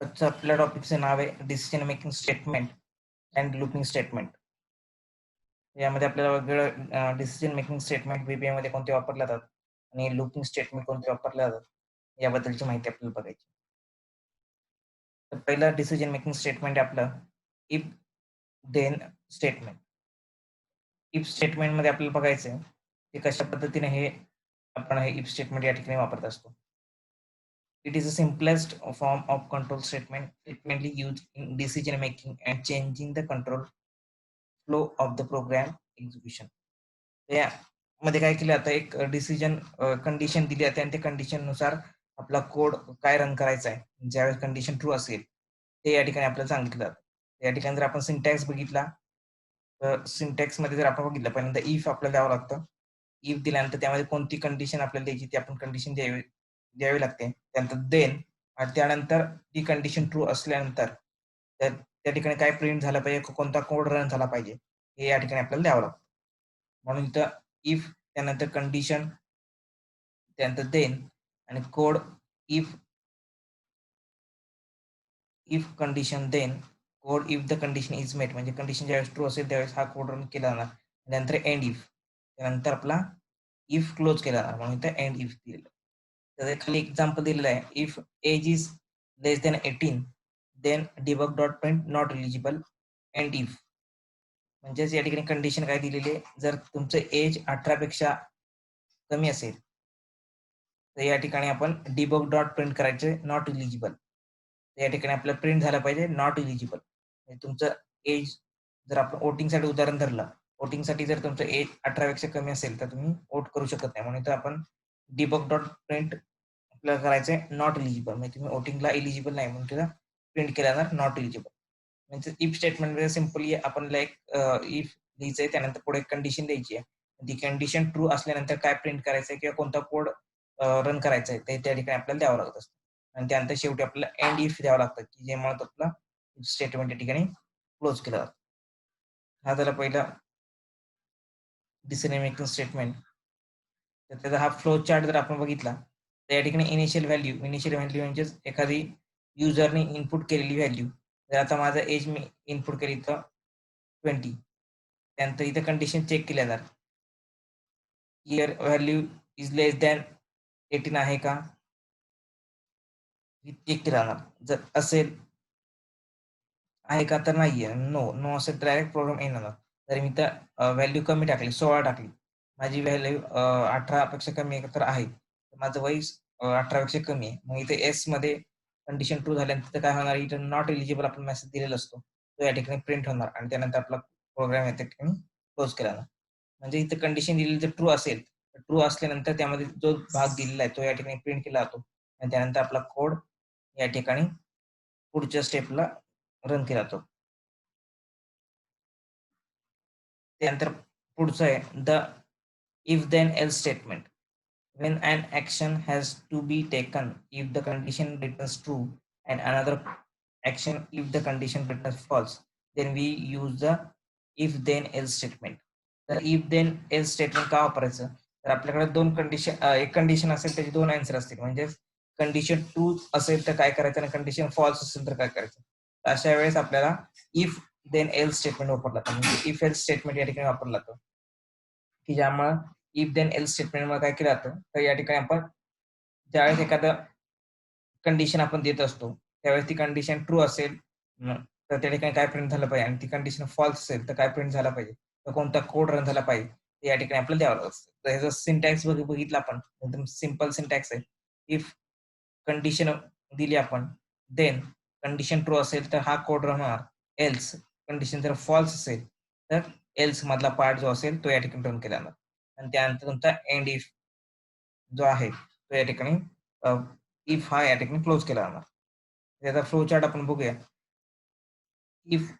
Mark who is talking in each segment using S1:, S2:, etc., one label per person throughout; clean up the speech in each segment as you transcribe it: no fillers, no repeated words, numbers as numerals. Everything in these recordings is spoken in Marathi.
S1: आजचं आपल्या टॉपिकचं नाव आहे decision making statement and looping statement. यामध्ये आपल्याला वेगवेगळं डिसिजन मेकिंग स्टेटमेंट VBA मध्ये कोणते वापरले जातात आणि लूपिंग स्टेटमेंट कोणते वापरले जातात याबद्दलची माहिती आपल्याला बघायची. तर पहिलं डिसिजन मेकिंग स्टेटमेंट आहे आपलं इफ देन स्टेटमेंट. इफ स्टेटमेंटमध्ये आपल्याला बघायचं आहे की कशा पद्धतीने आपण हे इफ स्टेटमेंट या ठिकाणी वापरत असतो. It is the simplest form of control statement frequently used in decision making and changing the control flow of the program execution. यामध्ये काय केलं आता एक डिसिजन कंडिशन दिली जाते आणि त्या कंडिशननुसार आपला कोड काय रन करायचा आहे. ज्यावेळेस कंडिशन ट्रू असेल ते या ठिकाणी आपल्याला सांगितलं जातं. या ठिकाणी जर आपण सिंटॅक्स बघितला तर सिंटॅक्समध्ये जर आपण बघितलं पहिल्यांदा इफ आपल्याला द्यावं लागतं. इफ दिल्यानंतर त्यामध्ये कोणती कंडिशन आपल्याला द्यायची ती आपण कंडिशन द्यावी लागते. त्यानंतर देन आणि त्यानंतर ती कंडिशन ट्रू असल्यानंतर त्या ठिकाणी काय प्रिंट झालं पाहिजे, कोणता कोड रन झाला पाहिजे हे या ठिकाणी आपल्याला द्यावं लागतं. म्हणून इथं इफ त्यानंतर कंडिशन त्यानंतर देन आणि code if if condition then code if the condition is met म्हणजे कंडिशन ज्यावेळेस ट्रू असेल त्यावेळेस हा कोड रन केला जाणार. नंतर एंड इफ त्यानंतर आपला इफ क्लोज केला जाणार म्हणून इथं एंड इफ दिलेलं. तर खाली एक्झाम्पल दिलेलं आहे if age is less than 18 then debug dot print not eligible and if म्हणजेच या ठिकाणी कंडिशन काय दिलेली आहे जर तुमचं एज 18 पेक्षा कमी असेल तर या ठिकाणी आपण डिबग डॉट प्रिंट करायचे नॉट इलिजिबल. या ठिकाणी आपल्याला प्रिंट झालं पाहिजे नॉट इलिजिबल. तुमचं एज जर आपण वोटिंगसाठी उदाहरण धरलं, वोटिंगसाठी जर तुमचं एज 18 पेक्षा कमी असेल तर तुम्ही वोट करू शकत नाही. म्हणून इथं आपण डिबग डॉट प्रिंट आपल्याला करायचंय नॉट इलिजिबल म्हणजे तुम्ही वोटिंगला इलिजिबल नाही म्हणून तिथं प्रिंट केला जाणार नॉट इलिजिबल. म्हणजे इफ स्टेटमेंटमध्ये सिम्पली आपल्याला एक इफ लिहायचंय त्यानंतर पुढे कंडिशन द्यायची आहे. ती कंडिशन ट्रू असल्यानंतर काय प्रिंट करायचंय किंवा कोणता कोड रन करायचा आहे ते त्या ठिकाणी आपल्याला द्यावं लागत असतं. आणि त्यानंतर शेवटी आपल्याला एंड इफ द्यावं लागतं की ज्यामुळे आपला स्टेटमेंट या ठिकाणी क्लोज केला जातो. हा झाला पहिला डिसिजन मेकिंग स्टेटमेंट. तर त्याचा हा फ्लो चार्ट जर आपण बघितला तर या ठिकाणी इनिशियल व्हॅल्यू म्हणजेच एखादी युजरने इनपुट केलेली व्हॅल्यू. जर आता माझा एज मी इनपुट केली तर 20 त्यानंतर इथं कंडिशन चेक केली जाणार. Year value is less than 18 आहे का चेक केलं जाणार. जर असेल आहे का तर नाहीये. नो असेल तर डायरेक्ट प्रॉब्लेम येणार. तर मी तर व्हॅल्यू कमी टाकली 16 टाकली. माझी व्हॅल्यू 18 पेक्षा कमी आहे तर आहे. माझं वय 18 पेक्षा कमी आहे. मग इथे एस मध्ये कंडिशन ट्रू झाल्यानंतर काय होणार इथं नॉट एलिजिबल आपण मेसेज दिलेला असतो. तो या ठिकाणी प्रिंट होणार आणि त्यानंतर आपला प्रोग्राम या ठिकाणी क्लोज केला जाणार. म्हणजे इथे कंडिशन दिलेली जर ट्रू असेल तर ट्रू असल्यानंतर त्यामध्ये जो भाग दिलेला आहे तो या ठिकाणी प्रिंट केला जातो आणि त्यानंतर आपला कोड या ठिकाणी पुढच्या स्टेपला रन केला जातो. त्यानंतर पुढचं आहे the if then else statement. When an action has to be taken if the condition returns true and another action if the condition returns false, then we use the if then else statement. तर if then else statement का वापरायचं तर आपल्याकडे दोन कंडिशन एक कंडिशन असेल त्याचे दोन आन्सर असतील. म्हणजे कंडिशन ट्रू असेल तर काय करायचं आणि कंडिशन फॉल्स असेल तर काय करायचं. अशा वेळेस आपल्याला इफ देन एल्स स्टेटमेंट वापरला जातं. म्हणजे इफ एल्स स्टेटमेंट या ठिकाणी वापरलं जातं की ज्यामुळे इफ देन एल्स स्टेटमेंटमध्ये काय केलं जातं तर या ठिकाणी आपण ज्यावेळेस एखादं कंडिशन आपण देत असतो त्यावेळेस ती कंडिशन ट्रू असेल तर त्या ठिकाणी काय प्रिंट झालं पाहिजे आणि ती कंडिशन फॉल्स असेल तर काय प्रिंट झाला पाहिजे तर कोणता कोड रन झाला पाहिजे ते या ठिकाणी आपल्याला द्यावं लागत असतं. तर ह्याचा सिंटॅक्स बघितला आपण एकदम सिम्पल सिंटॅक्स आहे. इफ कंडिशन दिली आपण देन कंडिशन ट्रू असेल तर हा कोड रन होणार. एल्स कंडिशन जर फॉल्स असेल तर एल्स मधला पार्ट जो असेल तो या ठिकाणी रन केला जाणार आणि त्यानंतर तुमचा एंड इफ जो आहे तो या ठिकाणी इफ हा या ठिकाणी क्लोज केला जाणार. त्याचा फ्लो चार्ट आपण बघूया. इफ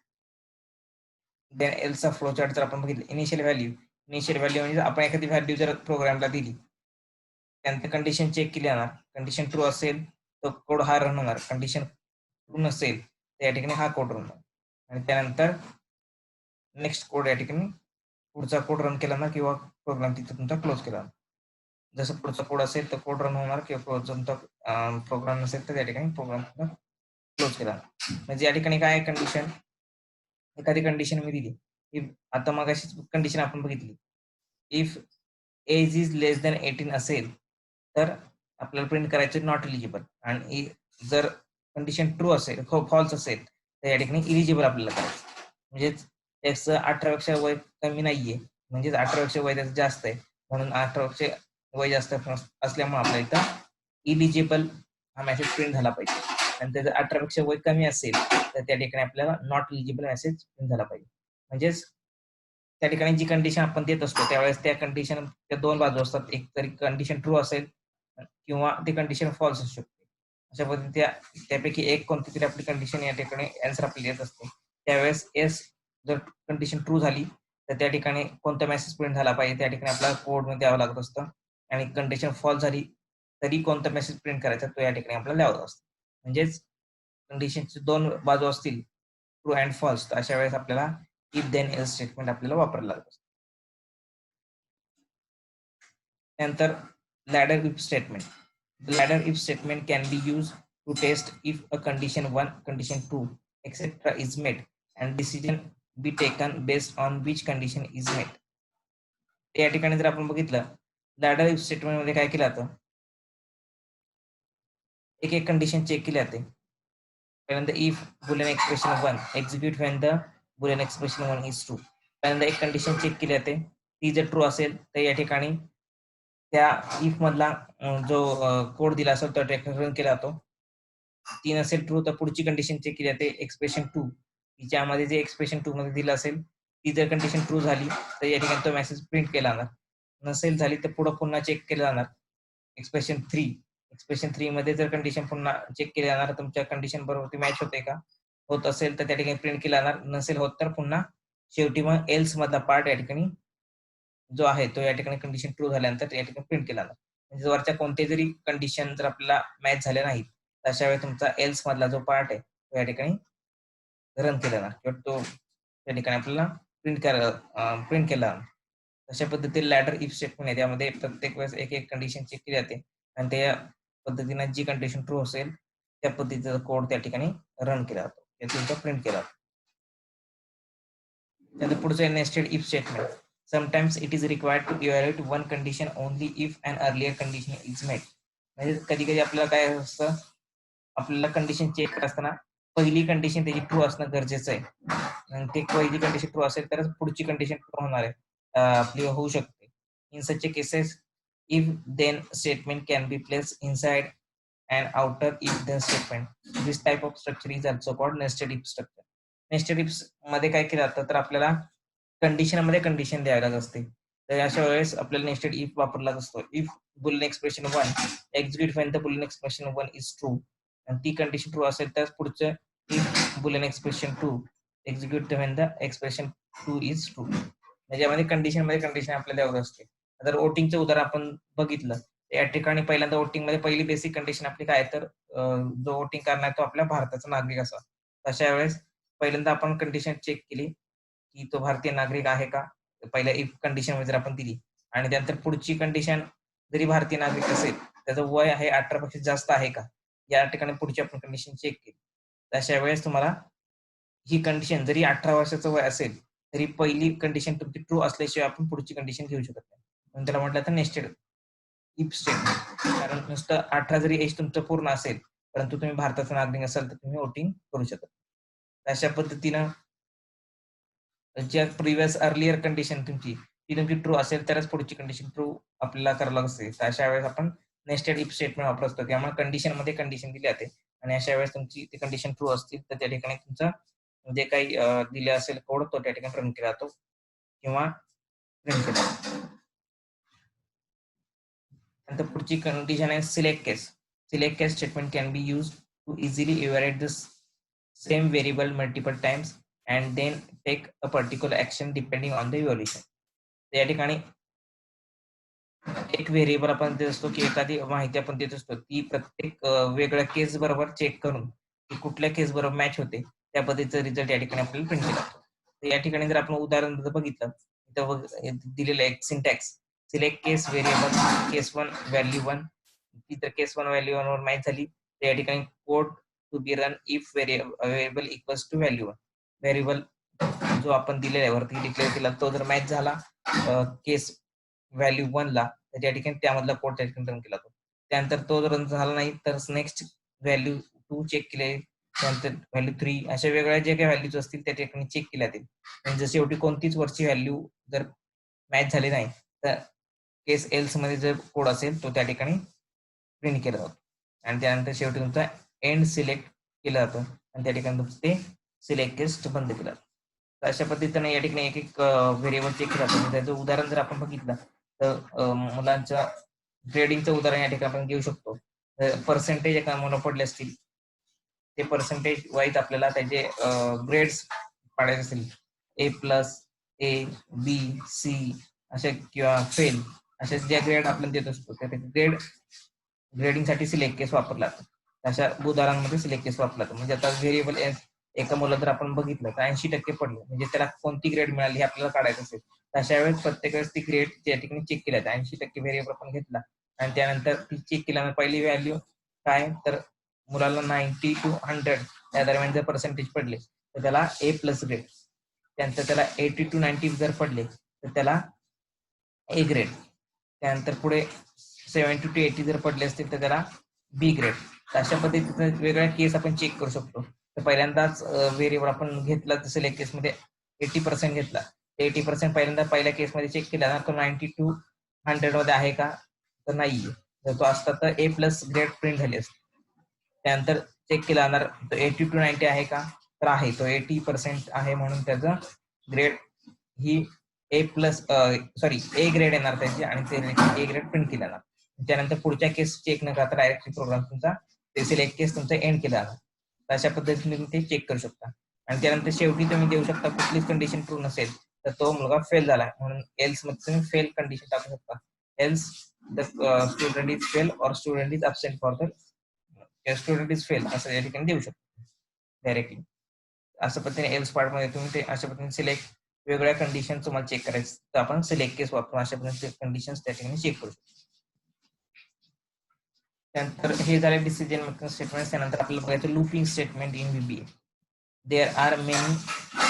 S1: देन एल्सचा फ्लो चार्ट जर आपण बघितलं इनिशियल व्हॅल्यू म्हणजे आपण एखादी व्हॅल्यू जर प्रोग्रामला दिली त्यानंतर कंडिशन चेक केली जाणार. कंडिशन ट्रू असेल तर कोड हा रन होणार. कंडिशन ट्रू नसेल तर या ठिकाणी हा कोड रन होणार आणि त्यानंतर नेक्स्ट कोड या ठिकाणी पुढचा कोड रन केला ना किंवा प्रोग्राम तिथे तुमचा क्लोज केला. जसं पुढचा कोड असेल तर कोड रन होणार किंवा तुमचा प्रोग्राम नसेल तर त्या ठिकाणी प्रोग्राम क्लोज क्लोज केला. म्हणजे या ठिकाणी काय कंडिशन, एखादी कंडिशन मी दिली, इफ आता मग अशीच कंडिशन आपण बघितली, if age is less than 18 असेल तर आपल्याला प्रिंट करायचं नॉट एलिजिबल, आणि जर कंडिशन ट्रू असेल, फॉल्स असेल तर या ठिकाणी इलिजिबल आपल्याला करायचं. म्हणजेच त्याचं 18 पेक्षा वय कमी नाहीये, म्हणजेच 18 पेक्षा वय त्याचं जास्त आहे, म्हणून 18 पेक्षा वय जास्त असल्यामुळे आपल्या इथं इलिजिबल हा मेसेज प्रिंट झाला पाहिजे. आणि त्याचं 18 पेक्षा वय कमी असेल तर त्या ठिकाणी आपल्याला नॉट एलिजिबल मेसेज प्रिंट झाला पाहिजे. म्हणजेच त्या ठिकाणी जी कंडिशन आपण देत असतो त्यावेळेस त्या कंडिशन त्या दोन बाजू असतात, एक तरी कंडिशन ट्रू असेल किंवा ती कंडिशन फॉल्स असू शकते. अशा पद्धतीने त्यापैकी एक कोणती तरी आपली कंडिशन या ठिकाणी आन्सर आपल्याला येत असते. त्यावेळेस एस जर कंडिशन ट्रू झाली तर त्या ठिकाणी कोणता मेसेज प्रिंट झाला पाहिजे त्या ठिकाणी आपल्याला कोडमध्ये द्यावं लागत असतं, आणि कंडिशन फॉल्स झाली तरी कोणता मेसेज प्रिंट करायचा तो या ठिकाणी आपल्याला द्यावा असतो. म्हणजेच कंडिशनची दोन बाजू असतील, ट्रू अँड फॉल्स, तर अशा वेळेस आपल्याला इफ देन एल्स स्टेटमेंट आपल्याला वापरायला लागत असतं. नंतर ladder if statement. The ladder if statement can be used to test if a condition 1, condition 2, etc. is met and decision be taken based on which condition is met. या ठिकाणी जर आपण बघितलं, लॅडर इफ स्टेटमेंट मध्ये काय केलं जातं, एक एक कंडिशन चेक केली जाते. पहिल्यांदा if Boolean expression 1 execute when the Boolean expression 1 is true. पहिल्यांदा एक कंडिशन चेक केली जाते, ती जर ट्रू असेल तर या ठिकाणी त्या इफ मधला जो कोड दिला असेल तो रन केला जातो. ती नसेल ट्रू तर पुढची कंडिशन चेक केली जाते, एक्सप्रेशन 2, तिच्यामध्ये जे एक्सप्रेशन 2 मध्ये दिलं असेल ती जर कंडिशन ट्रू झाली तर या ठिकाणी तो मेसेज प्रिंट केला जाणार. नसेल झाली तर पुन्हा चेक केलं जाणार एक्सप्रेशन 3. एक्सप्रेशन 3 मध्ये जर कंडिशन पुन्हा चेक केली जाणार, तुमच्या कंडिशन बरोबर ती मॅच होते का, होत असेल तर त्या ठिकाणी प्रिंट केला जाणार, नसेल होत तर पुन्हा शेवटी मग एल्स मधला पार्ट या ठिकाणी जो आहे तो या ठिकाणी कंडिशन ट्रू झाल्यानंतर या ठिकाणी प्रिंट केला जाणार. म्हणजे वरच्या कोणत्याही जरी कंडिशन जर आपल्याला मॅच झाल्या नाहीत अशा वेळी तुमचा एल्स मधला जो पार्ट आहे तो या ठिकाणी रन केला जाणार किंवा तो त्या ठिकाणी आपल्याला प्रिंट केला जाणार. अशा पद्धतीने लॅडर इफ स्टेटमेंट आहे, त्यामध्ये प्रत्येक वेळेस एक एक कंडिशन चेक केली जाते आणि त्या पद्धतीने जी कंडिशन ट्रू असेल त्या पद्धतीचा कोड त्या ठिकाणी रन केला जातो, तुमचा प्रिंट केला जातो. त्यानंतर पुढचं nested if statement. Sometimes it is required to evaluate one condition only if an earlier condition is met. म्हणजे कधी कधी आपल्याला काय असतं, आपल्याला कंडिशन चेक करत असताना पहिली कंडिशन त्याची ट्रू असणं गरजेचं आहे, आणि ते पहिली कंडिशन ट्रू असेल तरच पुढची कंडिशन ट्रू होणार आहे, आपली होऊ शकते. In such cases if then statement can be place inside and outer if then statement. This type of structure is also called nested if structure. Nested if मध्ये काय केलं जातं तर आपल्याला कंडिशन मध्ये कंडिशन द्यावी लागत असते, तर अशा वेळेस आपल्याला नेस्टेड इफ वापरला असतो. If Boolean expression 1 execute when the Boolean expression 1 is true, आणि ती कंडिशन ट्रू असेल तर पुढचं if Boolean expression 2 execute when the expression 2 is true. याच्यामध्ये कंडिशन मध्ये कंडिशन आपल्याला द्यावं असते. जर वोटिंगचं उदाहरण आपण बघितलं, या ठिकाणी पहिल्यांदा वोटिंग मध्ये पहिली बेसिक कंडिशन आपली काय, तर जो वोटिंग करणार तो आपल्या भारताचा नागरिक असा. अशा वेळेस पहिल्यांदा आपण कंडिशन चेक केली की तो भारतीय नागरिक आहे का, पहिल्या इफ कंडिशन मध्ये जर आपण दिली, आणि त्यानंतर पुढची कंडिशन जरी भारतीय नागरिक असेल त्याचं वय आहे 18 पेक्षा जास्त आहे का, या ठिकाणी पुढची आपण कंडिशन चेक केली, अशा वेळेस तुम्हाला ही कंडिशन जरी 18 वर्षाचं वय असेल तरी पहिली कंडिशन तुमची ट्रू असल्याशिवाय आपण पुढची कंडिशन घेऊ शकत नाही, म्हणून त्याला म्हटलं तर नेस्टेड इफ स्टेटमेंट. कारण नुसतं 18 जरी एज तुमचं पूर्ण असेल परंतु तुम्ही भारताचा नागरिक असाल तर तुम्ही वोटिंग करू शकत. अशा पद्धतीनं ज्या प्रिव्हियस अर्लियर कंडिशन तुमची ती तुमची ट्रू असेल तरच पुढची कंडिशन ट्रू आपल्याला करायला असते. तर अशा वेळेस आपण नेस्टेड इफ स्टेटमेंट वापरत असतो. त्यामुळे कंडिशन मध्ये कंडिशन दिली जाते आणि अशा वेळेस तुमची ती कंडिशन ट्रू असतील तर त्या ठिकाणी तुमचा जे काही दिले असेल कोड तो त्या ठिकाणी रन केला जातो किंवा प्रिंट केला जातो. नंतर पुढची कंडिशन आहे select case. Select case statement can be use to easily evaluate this same variable multiple times and then take a particular action depending on the evaluation. या ठिकाणी एक व्हेरिएबल आपण देत असतो की एखादी माहिती आपण देत असतो ती प्रत्येक वेगळ्या केस बरोबर चेक करून ती कुठल्या केस बरोबर मॅच होते त्या पद्धतीचा रिझल्ट या ठिकाणी आपल्याला प्रिंट केला जातो. तर या ठिकाणी जर आपण उदाहरण बघितलं तर दिलेलं एक सिंटॅक्स सिलेक्ट केस व्हेरिएबल केस 1 व्हॅल्यू 1, ती तर केस 1 व्हॅल्यू 1 वर मॅच झाली तर या ठिकाणी code to be run if variable equals to value. Variable जो आपण दिलेला वरती डिक्लेअर केला तो जर मॅच झाला केस व्हॅल्यू 1 ला, तर त्या ठिकाणी त्यामधला कोड त्या ठिकाणी रन केला. त्यानंतर तो जर रन झाला नाही तर नेक्स्ट व्हॅल्यू 2 चेक केले, त्यानंतर व्हॅल्यू 3, अशा वेगळ्या जे काही व्हॅल्यूज असतील त्या ठिकाणी चेक केल्या जातील. आणि जर शेवटी कोणतीच वरची व्हॅल्यू जर मॅच झाली नाही तर केस एल्स मध्ये जर कोड असेल तो त्या ठिकाणी प्रिंट केला जातो. आणि त्यानंतर शेवटी तुमचा एंड सिलेक्ट केलं जातं आणि त्या ठिकाणी तुमचं ते सिलेक्ट केस बंद केलं जातं. तर अशा पद्धतीने या ठिकाणी एक एक व्हेरिएबल चेक केलं जातं. त्याचं उदाहरण जर आपण बघितलं तर मुलांच्या ग्रेडिंगचं उदाहरण या ठिकाणी आपण घेऊ शकतो. पर्सेंटेज एका मुलं पडले असतील, ते पर्सेंटेज वाईज आपल्याला त्याचे ग्रेड्स पाडायचे असतील, A+, A, B, C अशा किंवा फेल अशा ज्या ग्रेड आपण देत असतो त्या ग्रेडिंगसाठी सिलेक्ट केस वापरला जातो. अशा उदाहरणांमध्ये सिलेक्ट केस वापरला जातो. म्हणजे आता व्हेरिएबल एका मुलं जर आपण बघितलं तर 80% पडले, म्हणजे त्याला कोणती ग्रेड मिळाली हे आपल्याला काढायचं असेल, तर अशा वेळेस प्रत्येक वेळेस ती ग्रेड त्या ठिकाणी चेक केल्या जाते. 80% व्हेरिएबल आपण घेतला आणि त्यानंतर ती चेक केल्यानंतर पहिली व्हॅल्यू काय, तर मुलाला 90 to 100 त्या दरम्यान जर पर्सेंटेज पडले तर त्याला A+ ग्रेड. त्यानंतर त्याला 80 to 90 जर पडले तर त्याला A ग्रेड. त्यानंतर पुढे 70 to 80 जर पडले असतील तर त्याला B ग्रेड. अशा पद्धतीने वेगवेगळ्या केस आपण चेक करू शकतो. तर पहिल्यांदाच व्हेरिएबल आपण घेतला तर सिलेक्ट केसमध्ये 80% घेतला, 80% पहिल्यांदा पहिल्या केसमध्ये चेक केला ना, तो 90 to 100 मध्ये आहे का, तर नाहीये. जर तो असता तर A+ ग्रेड प्रिंट झाली असते. त्यानंतर चेक केला जाणार 80 to 90 आहे का, तर आहे, तो 80% आहे म्हणून त्याचं grade he A+ A grade येणार त्याची आणि ते A ग्रेड प्रिंट केला जाणार. त्यानंतर पुढच्या केस चेक न करता डायरेक्टली प्रोग्राम तुमचा ते सिलेक्ट केस तुमचा एंड केला जाणार. अशा पद्धतीने तुम्ही ते चेक करू शकता. आणि त्यानंतर शेवटी तुम्ही देऊ शकता कुठलीच कंडिशन ट्रू नसेल तर तो मुलगा फेल झाला म्हणून एल्स मध्ये तुम्ही फेल कंडिशन टाकू शकता. Else the student is fail or student is absent for the student is fail असं या ठिकाणी देऊ शकतो डायरेक्टली. अशा पद्धतीने एल्स पार्ट मध्ये तुम्ही ते अशा पद्धतीने सिलेक्ट वेगवेगळ्या कंडिशन तुम्हाला चेक करायचं तर आपण सिलेक्ट केस वापरून अशा पद्धतीने कंडिशन त्या ठिकाणी चेक करू शकतो. त्यानंतर हे झाले डिसिजन मेकिंग स्टेटमेंट. त्यानंतर आपल्याला बघायचं looping statement in VBA. There are many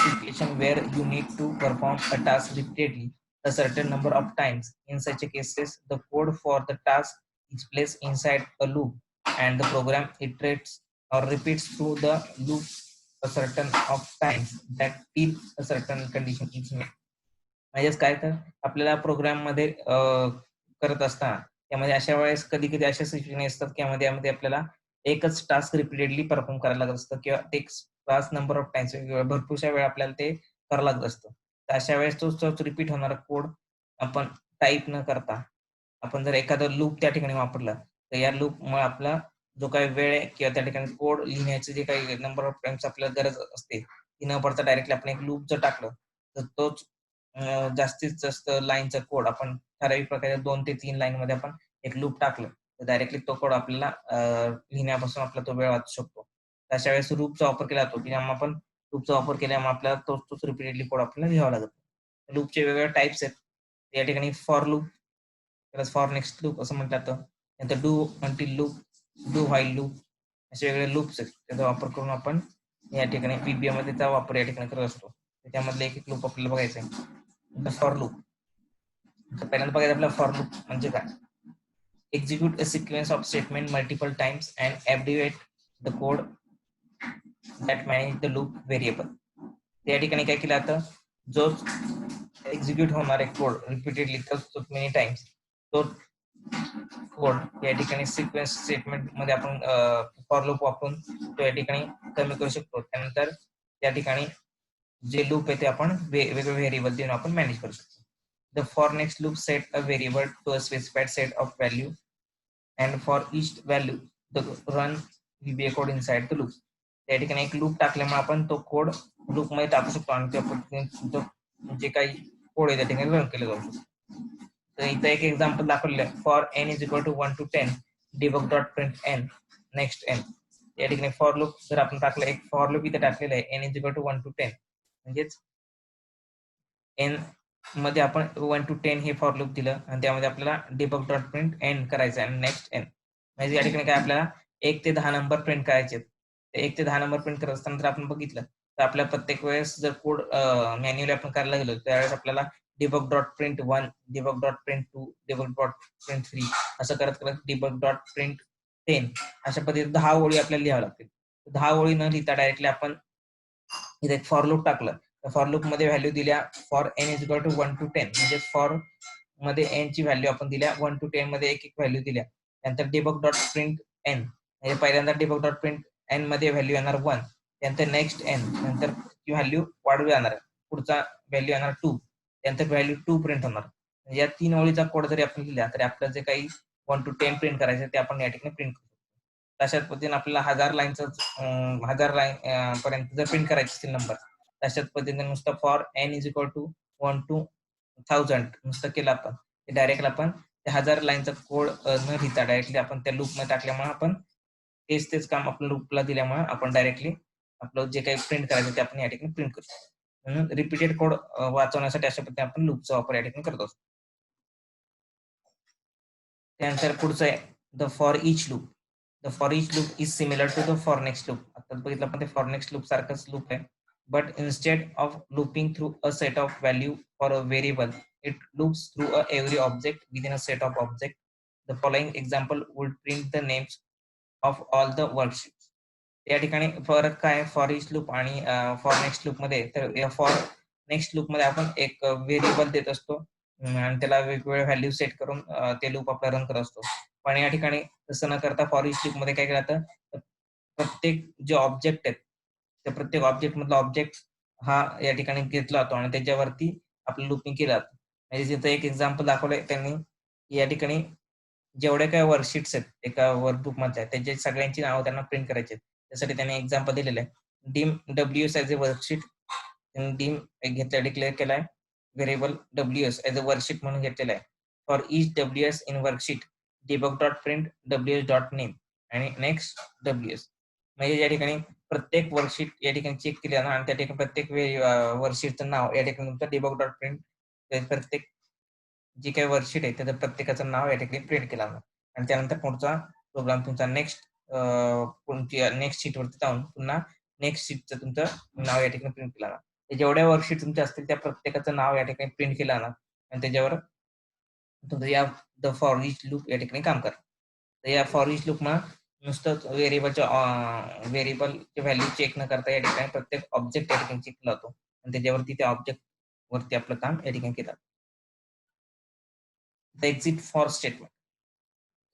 S1: situations where you need to perform a task repeatedly a certain number of times. In such cases, the code for the task is placed inside a loop and the program iterates or repeats through the loop a certain of times that till a certain condition is met. म्हणजेच काय, तर आपल्याला प्रोग्राम मध्ये करत असताना त्यामध्ये अशा वेळेस कधी कधी अशा सिच्युएशन असतात की यामध्ये आपल्याला एकच टास्क रिपीटेडली परफॉर्म करायला लागत असतं किंवा एक टास्क नंबर ऑफ टाइम्स भरपूरशा वेळ आपल्याला ते करावं लागत असतं. तर अशा वेळेस तोच रिपीट होणारा कोड आपण टाईप न करता आपण जर एखादं लूप त्या ठिकाणी वापरलं तर या लूपमुळे आपला जो काही वेळ आहे किंवा त्या ठिकाणी कोड लिहिण्याचे जे काही नंबर ऑफ टाइम्स आपल्याला गरज असते ती न पडता डायरेक्टली आपण एक लूप जर टाकलं तर तोच जास्तीत जास्त लाईनचा कोड आपण ठराविक प्रकारे 2 ते 3 लाईन मध्ये आपण एक लूप टाकलं तर डायरेक्टली तो कोड आपल्याला लिहिण्यापासून आपला तो वेळ वाचू शकतो. अशा वेळेस लूपचा वापर केला जातो की जेव्हा आपण लूपचा वापर केल्यामुळे आपल्याला तोच रिपीटेडली कोड आपल्याला लिहावा लागतो. लूपचे वेगवेगळे टाइप्स आहेत. या ठिकाणी फॉर लूप, त्याला फॉर नेक्स्ट लूप असं म्हणतात जातं. नंतर do until loop, do while loop असे वेगवेगळे लूप्स आहेत. त्याचा वापर करून आपण या ठिकाणी VBA मध्ये त्याचा वापर या ठिकाणी करत असतो. त्यामधले एक एक लूप आपल्याला बघायचं आहे. फॉर लूप पहिल्यांदा बघायचं आपल्याला फॉर लूप म्हणजे काय. Execute a sequence of statement multiple times and abbreviate the code that manage the loop variable. त्या ठिकाणी काय केलं जातं, जो एक्झिक्यूट होणार आहे कोड रिपीटेडली तर मेनी टाइम्स तो कोड या ठिकाणी सिक्वेन्स स्टेटमेंट मध्ये आपण फॉर लूप वापरून तो या ठिकाणी कमी करू शकतो. त्यानंतर त्या ठिकाणी जे लूप आहे ते आपण वेगवेगळे व्हेरिएबल देऊन आपण मॅनेज करू शकतो. The for next loop set a variable to a specified set of value and for each value the run VBA code inside the loop. त्या ठिकाणी एक लूप टाकल्यामुळे आपण तो कोड लूप मध्ये टाकू शकतो आणि त्या पद्धतीने जे काही कोड आहे त्या ठिकाणी रन केले जाऊ शकतो. तर इथं एक एक्झाम्पल दाखवलेलं आहे. For n is equal to 1 to 10 debug dot print n next n. या ठिकाणी फॉर लूप जर आपण टाकलं, एक फॉर लूप इथे टाकलेलं आहे n is equal to 1 to 10 म्हणजेच n मध्ये आपण 1 to 10 हे फॉर लूप दिलं आणि त्यामध्ये आपल्याला डिबग डॉट प्रिंट एन करायचं आहे आणि नेक्स्ट एन म्हणजे या ठिकाणी काय आपल्याला 1 ते 10 नंबर प्रिंट करायचे. 1 ते 10 नंबर प्रिंट करत असताना जर आपण बघितलं तर आपल्या प्रत्येक वेळेस जर कोड मॅन्युअली आपण करायला गेलो त्यावेळेस आपल्याला debug dot print 1, debug dot print 2, debug dot print 3 असं करत करत डिबग डॉट प्रिंट 10 अशा पद्धतीने 10 ओळी आपल्याला लिहाव्या लागतील. 10 ओळी न लिहिता डायरेक्टली आपण इथे एक फॉर लूप टाकलं तर फॉर लूप मध्ये व्हॅल्यू दिल्या for n is equal to 1 to 10 म्हणजे फॉर मध्ये n ची व्हॅल्यू आपण दिल्या 1 to 10 मध्ये एक एक व्हॅल्यू दिल्या. त्यानंतर डिबग डॉट प्रिंट n म्हणजे पहिल्यांदा डिबग डॉट प्रिंट n मध्ये व्हॅल्यू येणार 1, त्यानंतर नेक्स्ट n, नंतर ती व्हॅल्यू वाढवली जाणार, पुढचा व्हॅल्यू येणार 2, त्यानंतर व्हॅल्यू 2 प्रिंट होणार. म्हणजे या 3 ओळीचा कोड जरी आपण लिहिला तरी आपल्याला जे काही 1 to 10 प्रिंट करायचं ते आपण या ठिकाणी प्रिंट करू. तशाच पद्धतीने आपल्याला 1000 लाईनचं 1000 लाईन पर्यंत जर प्रिंट करायचे असतील नंबर तशाच पद्धतीने नुसतं for n is equal to 1 to 1000 नुसतं केलं आपण डायरेक्ट आपण त्या 1000 लाईनचा कोड न लिहिता डायरेक्टली आपण त्या लूप मध्ये टाकल्यामुळे आपण तेच काम आपल्या लूपला दिल्यामुळे आपण डायरेक्टली आपलं जे काही प्रिंट करायचं ते आपण या ठिकाणी प्रिंट करू शकतो. म्हणून रिपीटेड कोड वाचवण्यासाठी अशा पद्धतीने आपण लूपचा वापर या ठिकाणी करत असतो. त्यानंतर पुढचं आहे the for each loop. The for each loop is similar to the for next loop. आता बघितलं आपण ते फॉर नेक्स्ट लूप सारखंच लूप आहे, but instead of looping through a set of value for a variable, it loops through every object within a set of objects. The following example would print the names of all the worksheets. या ठिकाणी फरक काय फॉर इच लूप आणि फॉर नेक्स्ट लूप मध्ये, तर या फॉर नेक्स्ट लूप मध्ये आपण एक व्हेरिएबल देत असतो आणि त्याला वेगवेगळे व्हॅल्यू सेट करून ते लूप आपला रन करत असतो. पण या ठिकाणी तसं न करता फॉर इच लूप मध्ये काय केलं जातं, प्रत्येक जे ऑब्जेक्ट आहेत त्या प्रत्येक ऑब्जेक्ट मधला ऑब्जेक्ट हा या ठिकाणी घेतला जातो आणि त्याच्यावरती आपलं लूपिंग केलं जातं. म्हणजे तिथं एक एक्झाम्पल दाखवलंय त्यांनी, या ठिकाणी जेवढ्या काही वर्कशीट्स आहेत एका वर्कबुक मध्ये त्याच्या सगळ्यांची नावं त्यांना प्रिंट करायची आहेत. त्यासाठी त्यांनी एक्झाम्पल दिलेलं आहे. Dim WS as a worksheet, dim घेतला डिक्लेअर केलाय variable WS as a worksheet म्हणून घेतलेला आहे. For each WS in worksheet debug dot print WS dot name आणि नेक्स्ट WS. म्हणजे या ठिकाणी प्रत्येक वर्कशीट या ठिकाणी चेक केली जाणार आणि त्या ठिकाणी प्रत्येक वर्कशीटचं नाव या ठिकाणी तुमचं डिबग डॉट प्रिंट प्रत्येक जी काही वर्कशीट आहे त्याचं प्रत्येकाचं नाव या ठिकाणी प्रिंट केलं जाणार आणि त्यानंतर पुढचा प्रोग्राम तुमचा नेक्स्ट नेक्स्ट शीटवरती जाऊन पुन्हा नेक्स्ट शीटचं तुमचं नाव या ठिकाणी प्रिंट केलं जाणार. जेवढ्या वर्कशीट तुमच्या असतील त्या प्रत्येकाचं नाव या ठिकाणी प्रिंट केलं जाणार आणि त्याच्यावर तुमचं या द फॉर इच लूप या ठिकाणी काम करतं. तर या फॉर इच लूप नुसतंच व्हेरिएबलची व्हॅल्यू चेक न करता या ठिकाणी प्रत्येक ऑब्जेक्ट या ठिकाणी चेक केला जातो आणि त्याच्यावरती त्या ऑब्जेक्ट वरती आपलं काम या ठिकाणी केलं. The exit for statement.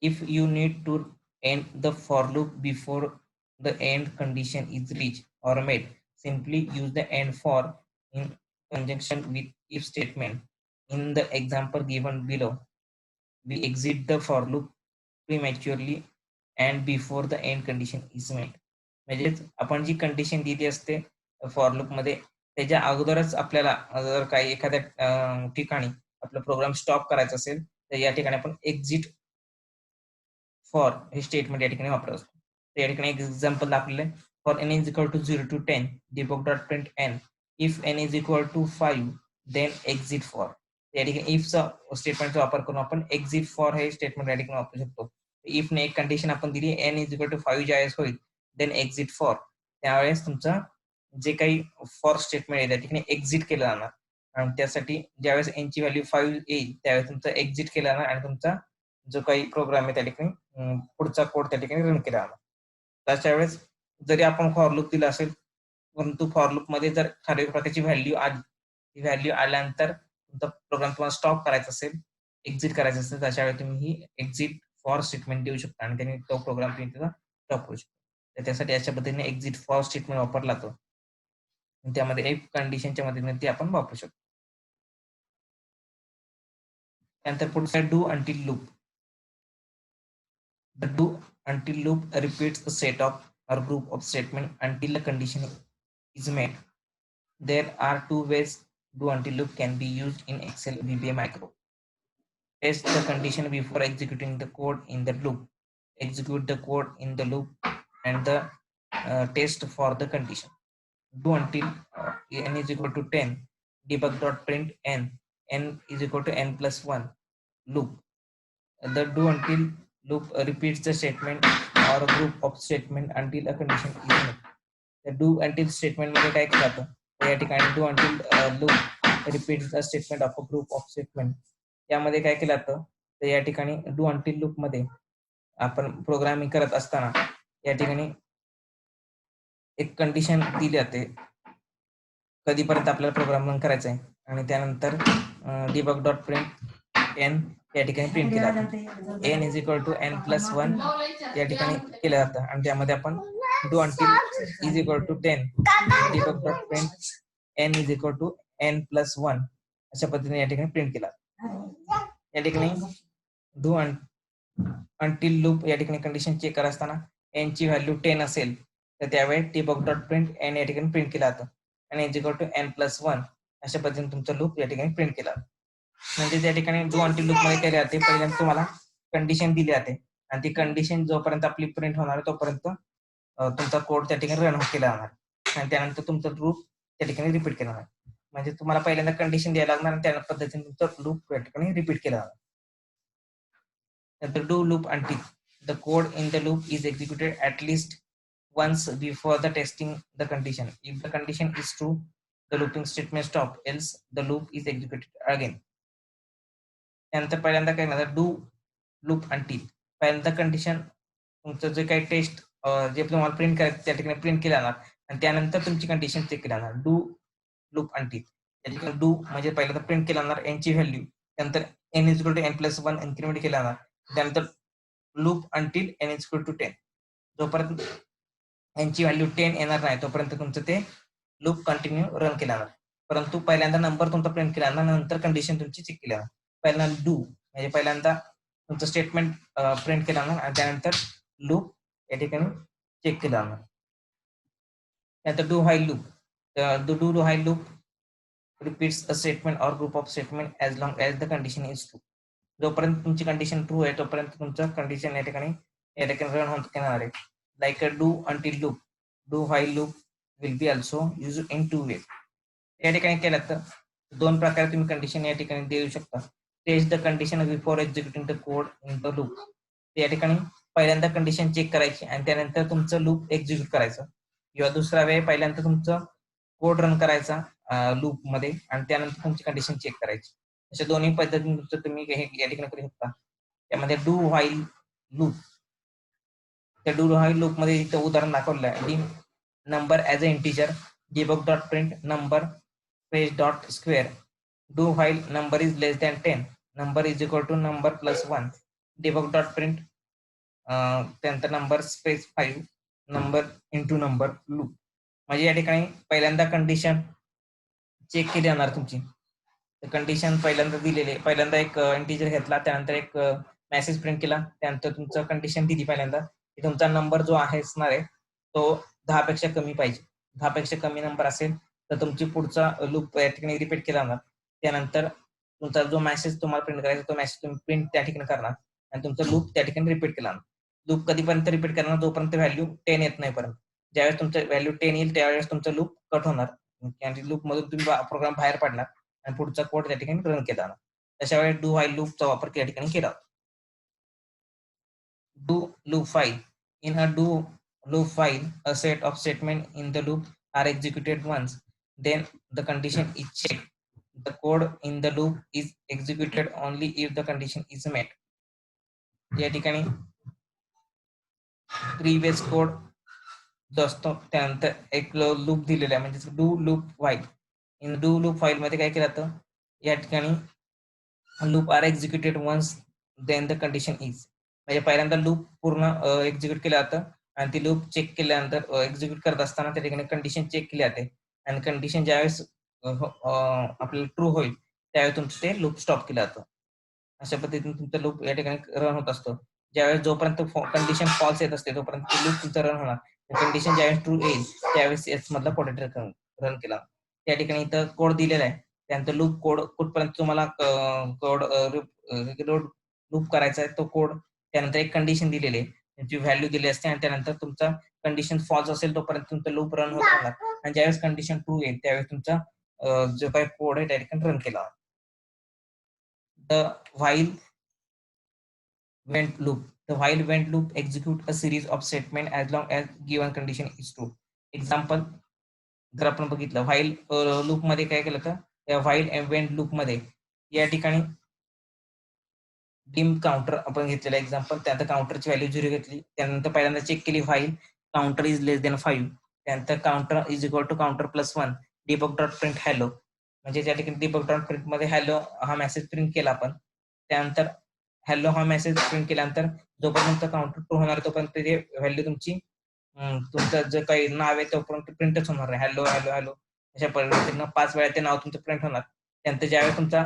S1: If you need to end the for loop before the end condition is reached or met, simply use the end for in conjunction with if statement. In the example given below, we exit the for loop prematurely and before the end condition is met. म्हणजेच आपण जी कंडिशन दिली असते फॉर लूप मध्ये त्याच्या अगोदरच आपल्याला जर काही एखाद्या ठिकाणी आपला प्रोग्राम स्टॉप करायचा असेल तर या ठिकाणी आपण एक्झिट फॉर हे स्टेटमेंट या ठिकाणी वापरत असतो. तर या ठिकाणी एक एक्झाम्पल दाखवलेलं आहे. For n is equal to 0 to 10 debug dot print n. If n is equal to 5 then exit for. या ठिकाणी इफचा स्टेटमेंटचा वापर करून आपण एक्झिट फॉर हे स्टेटमेंट या ठिकाणी वापरू शकतो. इफ ने एक कंडिशन आपण दिली n इज इक्वल टू 5 ज्यावेळेस होईल देन एक्झिट फॉर, त्यावेळेस तुमचं जे काही फॉर स्टेटमेंट आहे त्या ठिकाणी एक्झिट केलं जाणार आणि त्यासाठी ज्यावेळेस n ची व्हॅल्यू 5 येईल त्यावेळेस तुमचं एक्झिट केलं जाणार आणि तुमचा जो काही प्रोग्राम आहे त्या ठिकाणी पुढचा कोड त्या ठिकाणी रन केला जाणार. त्याच्या वेळेस जरी आपण फॉर लूप दिला असेल परंतु फॉर लूप मध्ये जर ठराविक प्रकारची व्हॅल्यू आली, ती व्हॅल्यू आल्यानंतर तुमचा प्रोग्राम तुम्हाला स्टॉप करायचा असेल, एक्झिट करायचं असेल, त्याच्या वेळी तुम्ही ही एक्झिट फॉर स्टेटमेंट देऊ शकता आणि त्यांनी तो प्रोग्राम तुम्ही त्याचा स्टॉप करू शकता. तर त्यासाठी अशा पद्धतीने एक्झिट फॉर स्टेटमेंट वापरला जातो. त्यामध्ये एक कंडिशनच्या मदतीने ती आपण वापरू शकतो. त्यानंतर पुढचं do until loop. The do until loop repeats a set of or group of statements until the condition is met. There are two ways do until loop can be used in Excel VBA Micro. Test the condition before executing the code in the loop. Execute the code in the loop and the test for the condition. Do until n is equal to 10. Debug.print n. N is equal to n plus 1. Loop. The do until loop repeats the statement or or a group of statement until a condition is met. The do until statement मध्ये काय केलं जातं, तर या ठिकाणी do until loop repeats the statement of a group of statement. यामध्ये काय केलं जातं, तर या ठिकाणी do until loop मध्ये आपण प्रोग्रामिंग करत असताना या ठिकाणी एक कंडिशन दिली जाते, कधीपर्यंत आपल्याला प्रोग्राम रन करायचा आहे, आणि त्यानंतर debug डॉट प्रिंट एन या ठिकाणी प्रिंट केला जातो. N is equal to n plus 1 या ठिकाणी केलं जातं, आणि त्यामध्ये आपण do until is equal to 10 debug dot print n is equal to n plus 1 अशा पद्धतीने या ठिकाणी प्रिंट केला. या ठिकाणी डू अंटिल लूप या ठिकाणी कंडिशन चेक करत असताना एन ची व्हॅल्यू 10 असेल तर त्यावेळी debug डॉट प्रिंट एन या ठिकाणी प्रिंट केला जातं, आणि is equal to n plus 1 अशा पद्धतीने तुमचा लूप या ठिकाणी प्रिंट केला. म्हणजे त्या ठिकाणी डू अंटिल लूप मध्ये केले जाते, पहिल्यांदा तुम्हाला कंडिशन दिली जाते, आणि ती कंडिशन जोपर्यंत आपली प्रिंट होणार तोपर्यंत तुमचा कोड त्या ठिकाणी रन केला जाणार, आणि त्यानंतर तुमचा लूप त्या ठिकाणी रिपीट केला जाणार. म्हणजे तुम्हाला पहिल्यांदा कंडिशन द्यायला लागणार, आणि त्या पद्धतीने तुमचा लूप त्या ठिकाणी रिपीट केला जाणार. The do loop until the code in the loop is executed at least once before the testing the condition. If the condition is true, the looping statement stop, else the loop is executed again. त्यानंतर पहिल्यांदा काय करणार, डू लूप अंटिल पहिल्यांदा कंडिशन तुमचं जे काही टेस्ट जे तुम्हाला प्रिंट करायचं त्या ठिकाणी प्रिंट केलं जाणार, आणि त्यानंतर तुमची कंडिशन चेक केली जाणार. डू लूप अंटिल त्या ठिकाणी डू म्हणजे पहिल्यांदा प्रिंट केला जाणार एन ची व्हॅल्यू, त्यानंतर n is equal to n plus 1 increment केला जाणार, त्यानंतर loop until n is equal to 10. जोपर्यंत एनची व्हॅल्यू 10 येणार नाही तोपर्यंत तुमचं ते लूप कंटिन्यू रन केला जाणार. परंतु पहिल्यांदा नंबर तुमचा प्रिंट केला जाणार, नंतर कंडिशन तुमची चेक केली जाणार. पहिल्यांदा डू म्हणजे पहिल्यांदा तुमचं स्टेटमेंट प्रिंट केला जाणार, आणि त्यानंतर लूप या ठिकाणी चेक केला जाणार. त्यानंतर do while loop, do while loop repeats a statement or group of statement as long as the condition is true. जोपर्यंत तुमची कंडिशन ट्रू आहे तोपर्यंत तुमचं कंडिशन या ठिकाणी रन होत येणार आहे. Like a do until loop, do while loop will be also use in 2 ways. या ठिकाणी केलं तर दोन प्रकारे तुम्ही कंडिशन या ठिकाणी देऊ शकता. Test the condition before executing the code in the loop. या ठिकाणी पहिल्यांदा कंडिशन चेक करायची आणि त्यानंतर तुमचं लूप एक्झिक्यूट करायचं, किंवा दुसरा वेळ पहिल्यांदा तुमचं कोड रन करायचा लूप मध्ये, आणि त्यानंतर तुमची कंडिशन चेक करायची. अशा दोन्ही पद्धतीने तुम्ही या ठिकाणी करू शकता. त्यामध्ये डू व्हाईल लूप, त्या डू व्हाईल लूप मध्ये इथं उदाहरण दाखवलं आहे. Number as a integer, debug dot print number page dot square, do while number is less than 10, number is equal to number plus 1, debug dot print त्यानंतर number space 5 number into number loop. म्हणजे या ठिकाणी पहिल्यांदा कंडिशन चेक केली जाणार तुमची. कंडिशन पहिल्यांदा दिलेले, पहिल्यांदा एक इंटीजर घेतला, त्यानंतर एक मेसेज प्रिंट केला, त्यानंतर तुमचं कंडिशन दिली पहिल्यांदा की तुमचा नंबर जो आहे असणार आहे तो 10 पेक्षा कमी पाहिजे. 10 पेक्षा कमी नंबर असेल तर तुमची पुढचा लूप या ठिकाणी रिपीट केला जाणार. त्यानंतर तुमचा जो मेसेज तुम्हाला प्रिंट करायचा तो मेसेज तुम्ही प्रिंट त्या ठिकाणी करणार, आणि तुमचा लूप त्या ठिकाणी रिपीट केला जाणार. लूप कधीपर्यंत रिपीट करणार, जोपर्यंत व्हॅल्यू 10 येत नाही पर्यंत. ज्यावेळेस तुमचं व्हॅल्यू 10 येईल त्यावेळेस तुमचा लूप कट होणार, आणि लूप मधून तुम्ही प्रोग्राम बाहेर पडणार आणि पुढचा कोड त्या ठिकाणी रन केला जाणार. तशा वेळेस डू व्हाईल लूपचा वापर त्या ठिकाणी केला. Do loop while, in a do loop file, a set of statements in the loop are executed once, then the condition is checked. The code in the loop is executed only if the condition is met. या ठिकाणी प्रीवियस कोड जो असतो त्यानंतर एक लूप दिलेला आहे, म्हणजे do loop while. In do loop while मध्ये काय केलं जातं, या ठिकाणी loop are executed once then the condition is, म्हणजे पहिल्यांदा लूप पूर्ण एक्झिक्यूट केलं जातं, आणि ती लूप चेक केल्यानंतर एक्झिक्यूट करत असताना त्या ठिकाणी कंडिशन चेक केली जाते, आणि कंडिशन ज्यावेळेस आपल्याला ट्रू होईल त्यावेळेस तुमचं ते लूप स्टॉप केलं जातं. अशा पद्धतीने तुमचं लूप या ठिकाणी रन होत असतो. ज्यावेळेस जोपर्यंत कंडिशन फॉल्स येत असते तोपर्यंत लूप तुमचं रन होणार. कंडिशन ज्यावेळेस ट्रू येईल त्यावेळेस एस मधला कोड रन केला. त्या ठिकाणी इथं कोड दिलेला आहे, त्यानंतर लूप कोड कुठपर्यंत तुम्हाला कोड लूप करायचा आहे तो कोड, त्यानंतर एक कंडिशन दिलेली आहे त्याची व्हॅल्यू दिली असते, आणि त्यानंतर तुमचा कंडिशन फॉल्स असेल तोपर्यंत तुमचं लूप रन होत राहणार, आणि ज्यावेळेस कंडिशन ट्रू येईल त्यावेळेस तुमचा जो काही कोड आहे त्या ठिकाणी रन केला. The while went loop, The while when loop execute a series of statement as long as given condition is true. Example जर आपण बघितलं व्हाईल लूप मध्ये काय केलं तर व्हाईल वेन लूप मध्ये या ठिकाणी डिम काउंटर आपण घेतलेला एक्झाम्पल, त्यानंतर काउंटरची व्हॅल्यू 0 घेतली, त्यानंतर पहिल्यांदा चेक केली while counter is less than 5, त्यानंतर counter is equal to counter plus 1 debug dot print hello, म्हणजे त्या ठिकाणी डिबग डॉट प्रिंट मध्ये हॅलो हा मेसेज प्रिंट केला आपण. त्यानंतर हॅलो हा मेसेज प्रिंट केल्यानंतर जोपर्यंत काउंटर ट्रू होणार तोपर्यंत ते व्हॅल्यू तुमची तुमचं जे काही नाव आहे तोपर्यंत प्रिंटच होणार आहे. हॅलो हॅलो हॅलो अशा पद्धतीनं 5 वेळा ते नाव तुमचं प्रिंट होणार. त्यानंतर ज्यावेळेस तुमचा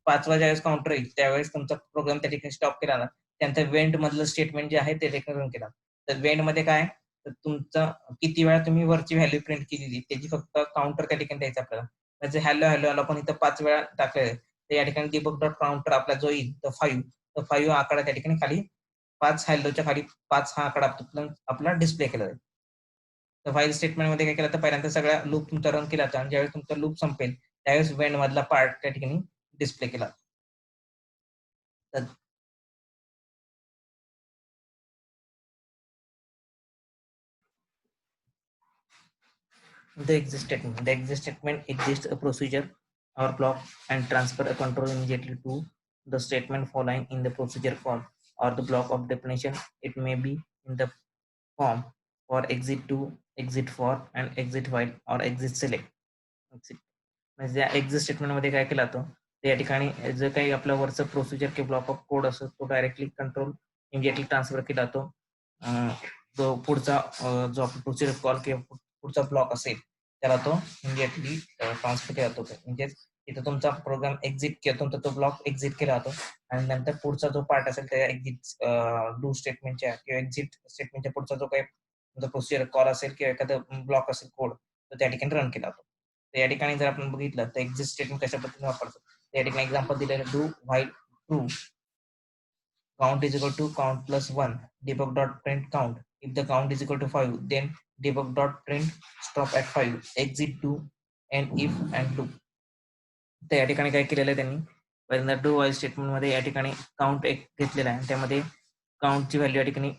S1: 5वा ज्यावेळेस काउंटर येईल त्यावेळेस तुमचा प्रोग्राम त्या ठिकाणी स्टॉप केला ना. त्यानंतर वेंट मधलं स्टेटमेंट जे आहे ते ठिकाणी रन केला. तर वेंट मध्ये काय तर तुमचं किती वेळा तुम्ही वरची व्हॅल्यू प्रिंट केलेली त्याची फक्त काउंटर त्या ठिकाणी द्यायचं आपल्याला. म्हणजे हॅलो हॅलो हॅलो आपण इथं 5 वेळा टाकलेलं आहे तर या ठिकाणी डिबग डॉट काउंटर आपला जो येईल तर 5, तर 5 हा आकडा त्या ठिकाणी खाली 5 हॅलोच्या खाली 5 हा आकडा आपला डिस्प्ले केला जाईल. तर फाईल स्टेटमेंट मध्ये काय केलं तर पहिल्यांदा सगळ्या लूप तुमचा रन केला आणि ज्यावेळेस तुमचा लूप संपेल त्यावेळेस वेंड मधला पार्ट त्या ठिकाणी डिस्प्ले केला. तर the exist statement. The exist statement exists a procedure or block and transfer a control immediately to the statement following in the procedure call or the block of definition. It may be in the form for exit to, exit for, and exit while or exit select. Exit. म्हणजे त्या एक्झिट स्टेटमेंट मध्ये काय केलं जातं तर या ठिकाणी जर काही आपल्या वरचं प्रोसिजर किंवा ब्लॉक ऑफ कोड असतो तो डायरेक्टली कंट्रोल इमिडिएटली ट्रान्सफर केला जातो. जो पुढचा जो आपण प्रोसिजर कॉल किंवा पुढचा ब्लॉक असेल त्याला तो इमिडिएटली ट्रान्सफर केला जातो. म्हणजेच तिथं तुमचा प्रोग्राम एक्झिट किंवा तुमचा तो ब्लॉक एक्झिट केला जातो आणि नंतर पुढचा जो पार्ट असेल त्या एक्झिट डू स्टेटमेंटच्या किंवा एक्झिट स्टेटमेंटच्या पुढचा जो काही तुमचा प्रोसिजर कॉल असेल किंवा एखादा ब्लॉक असेल कोड तर त्या ठिकाणी रन केला जातो. तर या ठिकाणी जर आपण बघितलं तर एक्झिट स्टेटमेंट कशा पद्धतीने वापरतो तर या ठिकाणी एक्झाम्पल दिलेलं do while true count is equal to count plus 1 debug dot print count. If the count is equal to 5 then debug dot print stop at 5 exit 2 and if and loop. तर या ठिकाणी काय केलेलं आहे त्यांनी पहिल्यांदा डू व्हाईल स्टेटमेंट मध्ये या ठिकाणी काउंट एक घेतलेला आहे त्यामध्ये काउंटची व्हॅल्यू या ठिकाणी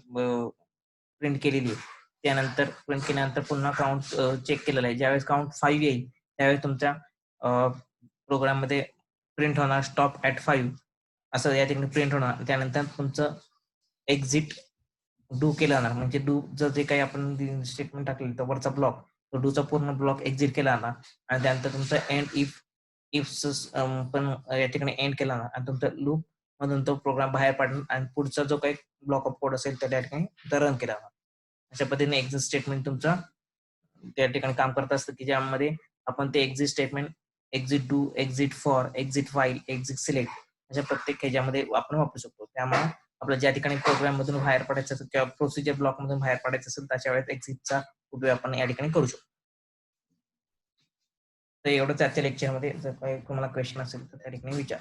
S1: प्रिंट केलेली आहे. त्यानंतर प्रिंट केल्यानंतर पुन्हा काउंट चेक केलेला आहे. ज्यावेळेस काउंट 5 येईल त्यावेळेस तुमच्या प्रोग्राम मध्ये प्रिंट होणार स्टॉप ॲट 5 असं या ठिकाणी प्रिंट होणार. त्यानंतर तुमचं एक्झिट डू केला जाणार म्हणजे डू जे काही आपण स्टेटमेंट टाकलेलं तर वरचा ब्लॉक तो डूचा पूर्ण ब्लॉक एक्झिट केला जाणार आणि त्यानंतर तुमचा एंड इफ पण या ठिकाणी एंड केला जाणार आणि तुमचा लूप मधून तो प्रोग्राम बाहेर पाडणार आणि पुढचा जो काही ब्लॉक ऑफ कोड असेल त्या ठिकाणी रन केला जाणार. अशा पद्धतीने एक्झिट स्टेटमेंट तुमचा त्या ठिकाणी काम करत असतं की ज्यामध्ये आपण ते exit statement exit do, exit for, exit file, exit select अशा प्रत्येक ह्याच्यामध्ये आपण वापरू शकतो. त्यामुळे आपल्या ज्या ठिकाणी प्रोग्राम मधून बाहेर पडायचं असेल किंवा प्रोसिजर ब्लॉक मधून बाहेर पडायचं असेल त्याच्या वेळेस एक्झिटचा उपयोग आपण या ठिकाणी करू शकतो. तर एवढंच आजच्या लेक्चरमध्ये जर काही तुम्हाला क्वेश्चन असेल तर त्या ठिकाणी विचार.